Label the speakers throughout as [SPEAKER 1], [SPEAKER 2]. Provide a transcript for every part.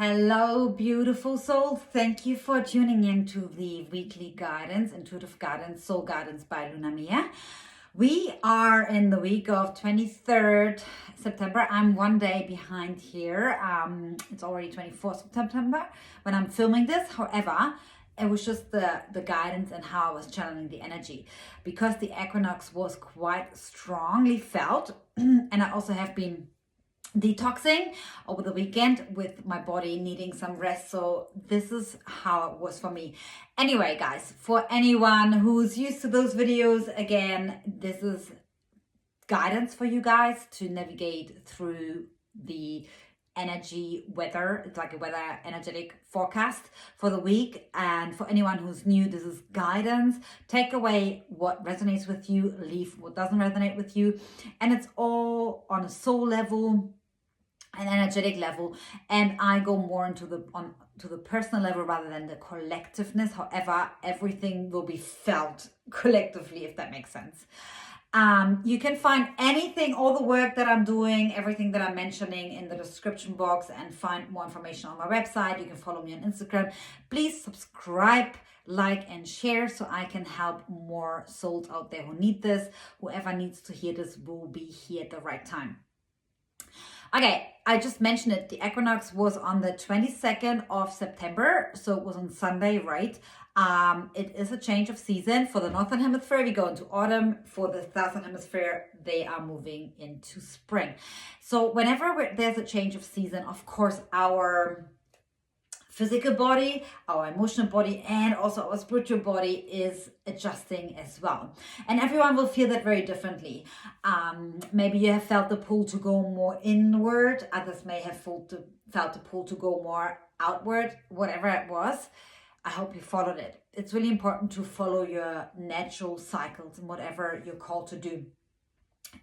[SPEAKER 1] Hello, beautiful soul. Thank you for tuning in to the weekly guidance, intuitive guidance, soul guidance by Lunamia. We are in the week of 23rd September. I'm one day behind here. It's already 24th September when I'm filming this. However, it was just the guidance and how I was channeling the energy, because the equinox was quite strongly felt. And I also have been detoxing over the weekend with my body needing some rest. So this is how it was for me. Anyway, guys, for anyone who's used to those videos, again, this is guidance for you guys to navigate through the energy weather. It's like a weather energetic forecast for the week. And for anyone who's new, this is guidance. Take away what resonates with you, leave what doesn't resonate with you. And it's all on a soul level, an energetic level, and I go more into the personal level rather than the collectiveness. However, everything will be felt collectively, if that makes sense. You can find anything, all the work that I'm doing, everything that I'm mentioning in the description box, and find more information on my website. You can follow me on Instagram. Please subscribe, like, and share so I can help more souls out there who need this. Whoever needs to hear this will be here at the right time. Okay, I just mentioned it. The equinox was on the 22nd of September, so it was on Sunday, right? It is a change of season. For the Northern Hemisphere, we go into autumn. For the Southern Hemisphere, they are moving into spring. So whenever there's a change of season, of course, our physical body, our emotional body, and also our spiritual body is adjusting as well. And everyone will feel that very differently. Maybe you have felt the pull to go more inward. Others may have felt the pull to go more outward. Whatever it was, I hope you followed it. It's really important to follow your natural cycles and whatever you're called to do.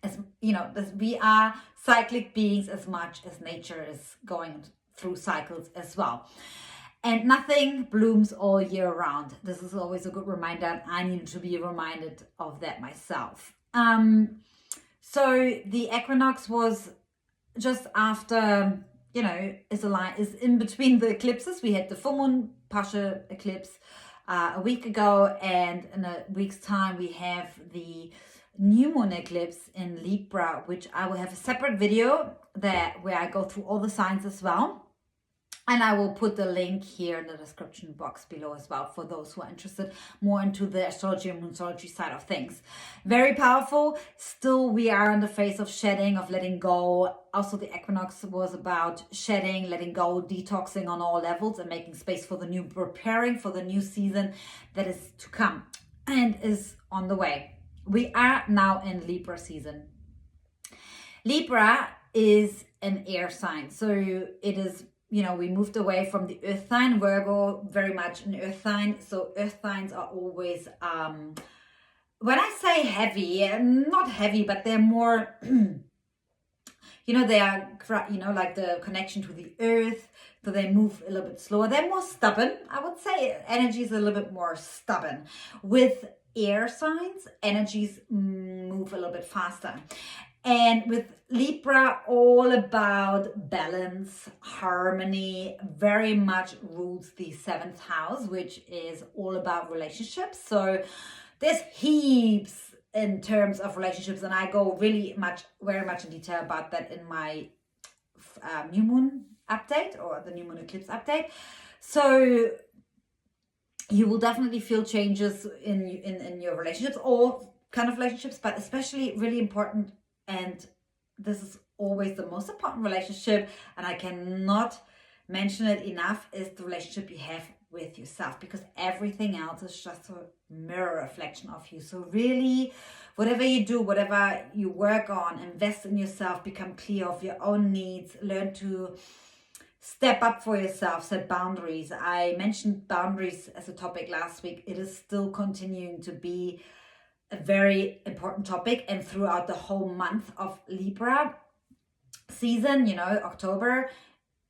[SPEAKER 1] As you know, we are cyclic beings as much as nature is going through cycles as well. And nothing blooms all year round. This is always a good reminder, and I need to be reminded of that myself. So the equinox was just after, is in between the eclipses. We had the full moon partial eclipse a week ago, and in a week's time we have the new moon eclipse in Libra, which I will have a separate video where I go through all the signs as well. And I will put the link here in the description box below as well for those who are interested more into the astrology and Moonstrology side of things. Very powerful. Still, we are in the phase of shedding, of letting go. Also, the equinox was about shedding, letting go, detoxing on all levels, and making space for the new, preparing for the new season that is to come and is on the way. We are now in Libra season. Libra is an air sign. So it is, we moved away from the earth sign. Virgo, very much an earth sign. So earth signs are always, when I say heavy, not heavy, but they're more, they are, like the connection to the earth. So they move a little bit slower. They're more stubborn. I would say energy is a little bit more stubborn. With air signs, energies move a little bit faster. And with Libra, all about balance, harmony, very much rules the 7th house, which is all about relationships. So there's heaps in terms of relationships, and I go very much in detail about that in my new moon update or the new moon eclipse update. So you will definitely feel changes in your relationships, all kind of relationships, but especially really important. And this is always the most important relationship, and I cannot mention it enough, is the relationship you have with yourself, because everything else is just a mirror reflection of you. So really, whatever you do, whatever you work on, invest in yourself, become clear of your own needs, learn to step up for yourself, set boundaries. I mentioned boundaries as a topic last week. It is still continuing to be a very important topic, and throughout the whole month of Libra season, October,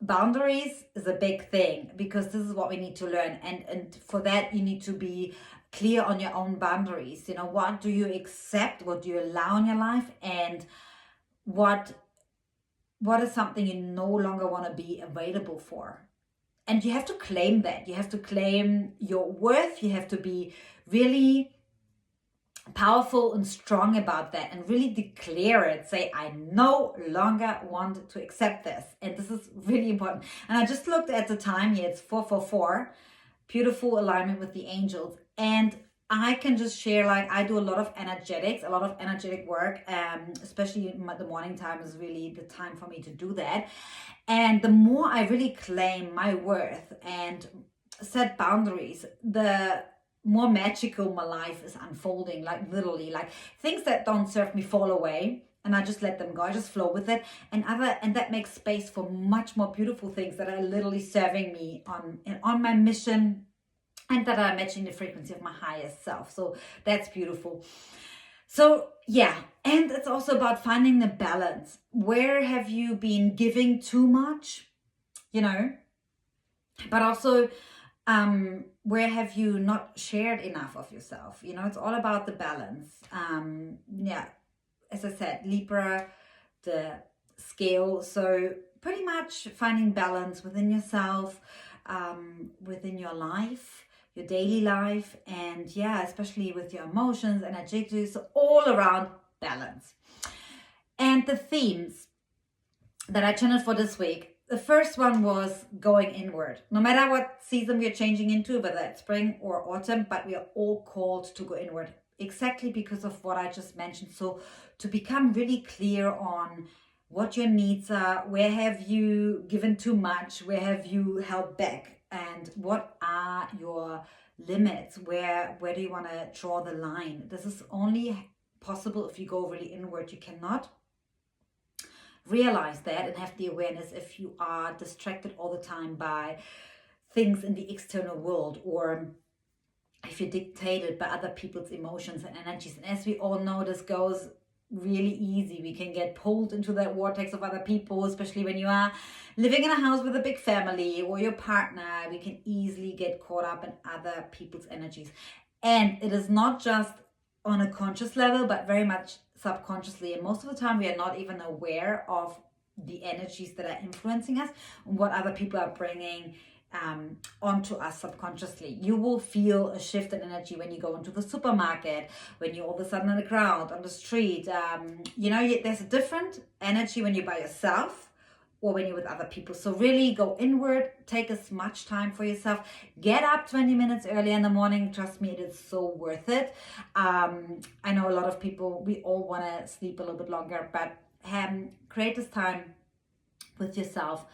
[SPEAKER 1] boundaries is a big thing, because this is what we need to learn, and for that you need to be clear on your own boundaries. What do you accept, what do you allow in your life, and what is something you no longer want to be available for. And you have to claim that. You have to claim your worth. You have to be really powerful and strong about that and really declare it. Say, I no longer want to accept this. And this is really important. And I just looked at the time here. It's 4:44. Beautiful alignment with the angels. And I can just share, like, I do a lot of energetic work, especially the morning time is really the time for me to do that. And the more I really claim my worth and set boundaries, the more magical my life is unfolding. Like, literally, like, things that don't serve me fall away, and I just let them go. I just flow with it, and that makes space for much more beautiful things that are literally serving me on my mission, and that are matching the frequency of my highest self. So that's beautiful. So yeah, and it's also about finding the balance. Where have you been giving too much, but also where have you not shared enough of yourself? It's all about the balance. As I said, Libra, the scale. So pretty much finding balance within yourself, within your life, your daily life, and especially with your emotions, energetic, so all around balance. And the themes that I channeled for this week, the first one was going inward. No matter what season we are changing into, whether it's spring or autumn, but we are all called to go inward, exactly because of what I just mentioned. So to become really clear on what your needs are, where have you given too much, where have you held back, and what are your limits, where do you want to draw the line. This is only possible if you go really inward. You cannot realize that and have the awareness if you are distracted all the time by things in the external world, or if you're dictated by other people's emotions and energies. And as we all know, this goes really easy. We can get pulled into that vortex of other people, especially when you are living in a house with a big family or your partner. We can easily get caught up in other people's energies. And it is not just on a conscious level, but very much subconsciously. And most of the time we are not even aware of the energies that are influencing us and what other people are bringing onto us subconsciously. You will feel a shift in energy when you go into the supermarket, when you're all of a sudden in the crowd, on the street. There's a different energy when you're by yourself or when you're with other people. So really go inward, take as much time for yourself. Get up 20 minutes early in the morning. Trust me, it is so worth it. I know a lot of people, we all want to sleep a little bit longer, but create this time with yourself,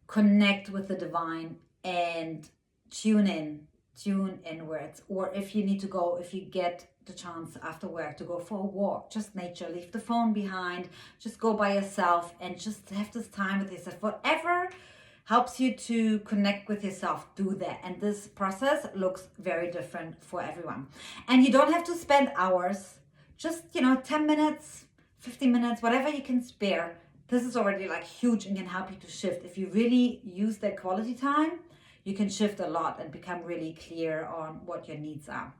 [SPEAKER 1] connect with the divine, and tune inwards. Or if you get the chance after work to go for a walk, just nature, leave the phone behind, just go by yourself and just have this time with yourself. Whatever helps you to connect with yourself, do that. And this process looks very different for everyone. And you don't have to spend hours, just 10 minutes, 15 minutes, whatever you can spare. This is already like huge and can help you to shift. If you really use that quality time, you can shift a lot and become really clear on what your needs are.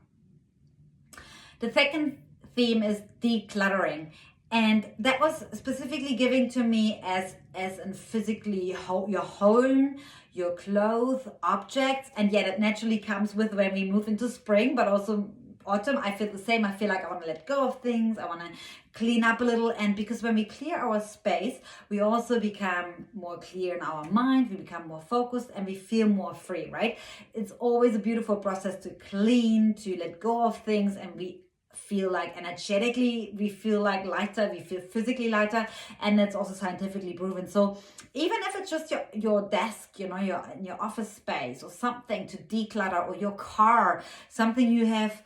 [SPEAKER 1] The second theme is decluttering. And that was specifically given to me as in physically your home, your clothes, objects. And yet it naturally comes with when we move into spring, but also autumn. I feel the same. I feel like I want to let go of things. I want to clean up a little. And because when we clear our space, we also become more clear in our mind. We become more focused and we feel more free, right? It's always a beautiful process to clean, to let go of things. And we feel like energetically, we feel like lighter, we feel physically lighter. And that's also scientifically proven. So even if it's just your desk, your in your office space or something to declutter, or your car, something you have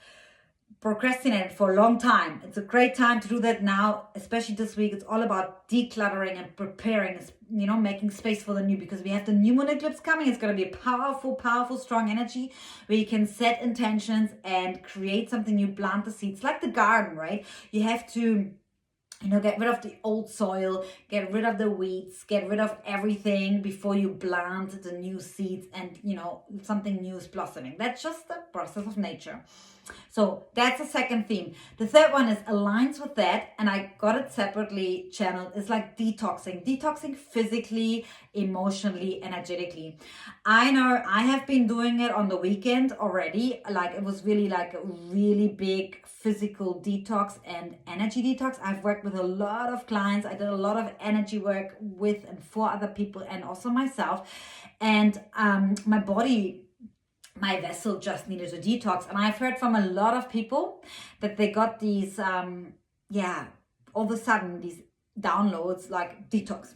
[SPEAKER 1] procrastinated for a long time, it's a great time to do that now, especially this week. It's all about decluttering and preparing, making space for the new, because we have the new moon eclipse coming. It's going to be a powerful, strong energy where you can set intentions and create something new, plant the seeds, like the garden, right? You have to get rid of the old soil, get rid of the weeds, get rid of everything before you plant the new seeds and, something new is blossoming. That's just the process of nature. So that's the second theme. The third one is aligns with that, and I got it separately channeled. It's like detoxing physically, emotionally, energetically. I know I have been doing it on the weekend already. Like it was really like a really big physical detox and energy detox. I've worked with a lot of clients. I did a lot of energy work with and for other people and also myself. And my body, my vessel just needed a detox. And I've heard from a lot of people that they got these, all of a sudden, these downloads like detox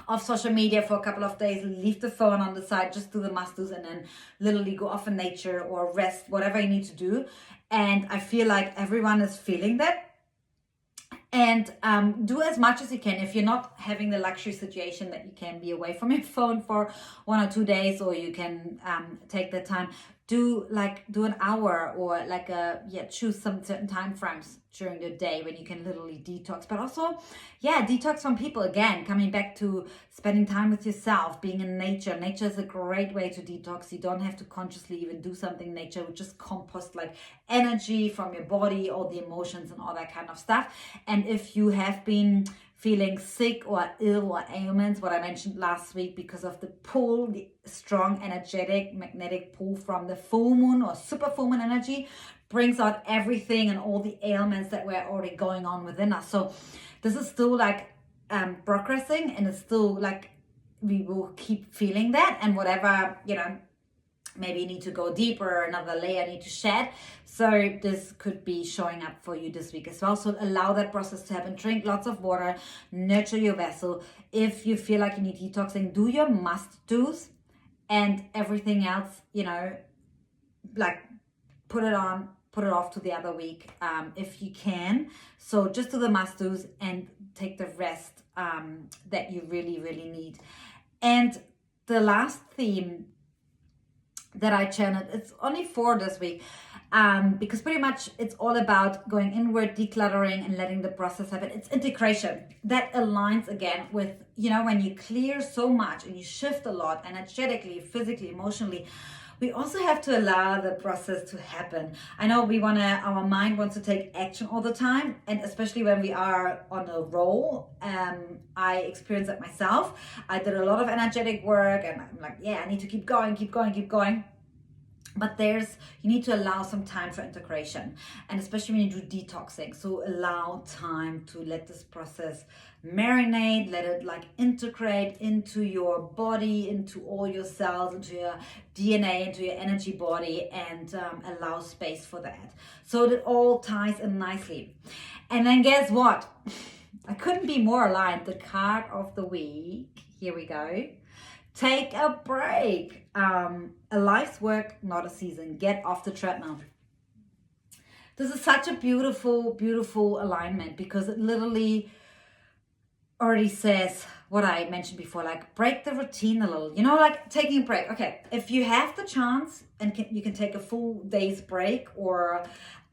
[SPEAKER 1] off social media for a couple of days, leave the phone on the side, just do the must-dos, and then literally go off in nature or rest, whatever you need to do. And I feel like everyone is feeling that. And do as much as you can. If you're not having the luxury situation that you can be away from your phone for 1 or 2 days, or you can take the time, do an hour, or choose some certain time frames during the day when you can literally detox. But also, detox from people. Again, coming back to spending time with yourself, being in nature. Nature is a great way to detox. You don't have to consciously even do something. Nature would just compost like energy from your body, all the emotions and all that kind of stuff. And if you have been feeling sick or ill or ailments, what I mentioned last week, because of the pull, the strong energetic magnetic pull from the full moon or super full moon energy brings out everything and all the ailments that were already going on within us. So this is still like progressing, and it's still like we will keep feeling that, and whatever, maybe you need to go deeper, another layer need to shed. So this could be showing up for you this week as well. So allow that process to happen. Drink lots of water, nurture your vessel. If you feel like you need detoxing, do your must-dos, and everything else, like put it off to the other week if you can. So just do the must-dos and take the rest that you really, really need. And the last theme that I channeled, it's only 4 this week, because pretty much it's all about going inward, decluttering, and letting the process happen. It's integration that aligns again with, when you clear so much and you shift a lot energetically, physically, emotionally, we also have to allow the process to happen. I know our mind wants to take action all the time, and especially when we are on a roll. I experienced it myself. I did a lot of energetic work, and I'm like, I need to keep going. But you need to allow some time for integration, and especially when you do detoxing. So allow time to let this process marinate, let it integrate into your body, into all your cells, into your DNA, into your energy body, and allow space for that. So it all ties in nicely. And then guess what? I couldn't be more aligned. The card of the week, here we go. Take a break. A life's work, not a season. Get off the treadmill. This is such a beautiful, beautiful alignment, because it literally already says what I mentioned before, break the routine a little, taking a break. Okay, if you have the chance and you can take a full day's break, or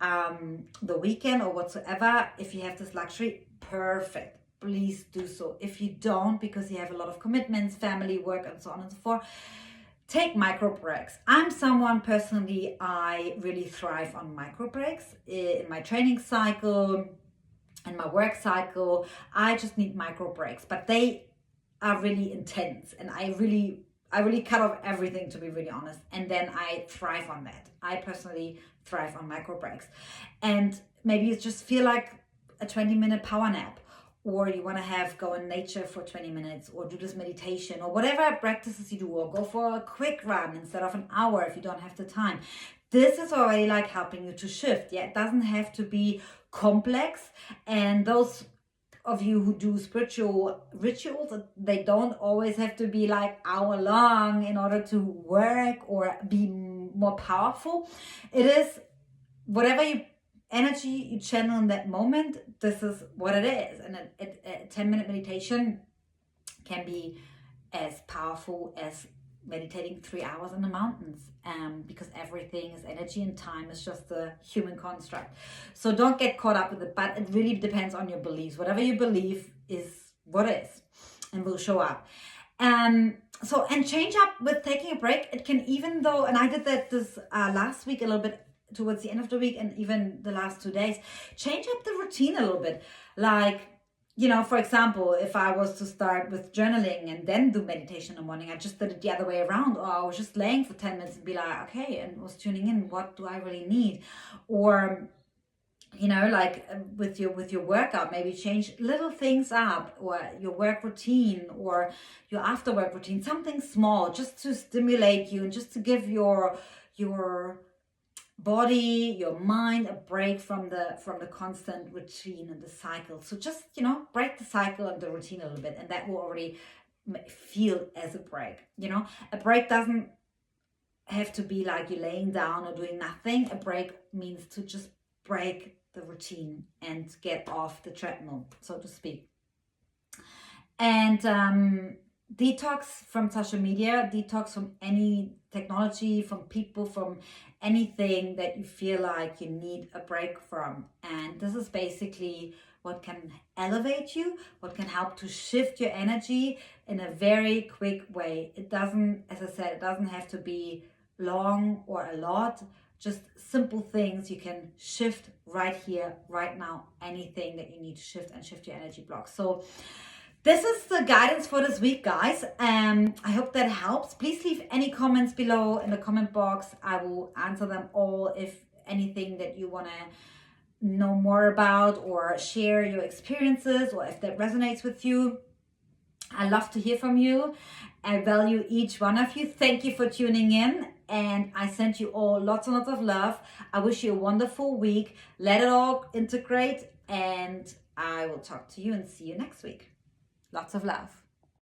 [SPEAKER 1] the weekend or whatsoever, if you have this luxury, perfect. Please do so. If you don't, because you have a lot of commitments, family, work, and so on and so forth, take micro breaks. I'm someone personally, I really thrive on micro breaks in my training cycle and my work cycle. I just need micro breaks, but they are really intense, and I really cut off everything, to be really honest. And then I thrive on that. I personally thrive on micro breaks. And maybe you just feel like a 20-minute power nap, or you want to go in nature for 20 minutes, or do this meditation, or whatever practices you do, or go for a quick run instead of an hour if you don't have the time. This is already helping you to shift. It doesn't have to be complex. And those of you who do spiritual rituals, they don't always have to be hour long in order to work or be more powerful. It is whatever energy you channel in that moment. This is what it is. And a 10-minute meditation can be as powerful as meditating 3 hours in the mountains, because everything is energy, and time is just a human construct. So don't get caught up with it, but it really depends on your beliefs. Whatever you believe is what is, and will show up. And change up with taking a break. It can, even though, and I did that this last week a little bit towards the end of the week and even the last 2 days, change up the routine a little bit. Like, you know, for example, if I was to start with journaling and then do meditation in the morning, I just did it the other way around. Or I was just laying for 10 minutes and be like, okay, and was tuning in, what do I really need? Or, you know, like with your workout, maybe change little things up, or your work routine or your after work routine, something small just to stimulate you and just to give your body, your mind a break from the constant routine and the cycle. So just, you know, break the cycle and the routine a little bit, and that will already feel as a break. You know, a break doesn't have to be like you laying down or doing nothing. A break means to just break the routine and get off the treadmill, so to speak. And detox from social media, detox from any technology, from people, from anything that you feel like you need a break from. And this is basically what can elevate you, what can help to shift your energy in a very quick way. It doesn't, as I said, it doesn't have to be long or a lot. Just simple things you can shift right here, right now, anything that you need to shift and shift your energy blocks. So this is the guidance for this week, guys. I hope that helps. Please leave any comments below in the comment box. I will answer them all. If anything that you want to know more about or share your experiences, or if that resonates with you, I love to hear from you. I value each one of you. Thank you for tuning in. And I send you all lots and lots of love. I wish you a wonderful week. Let it all integrate. And I will talk to you and see you next week. Lots of love.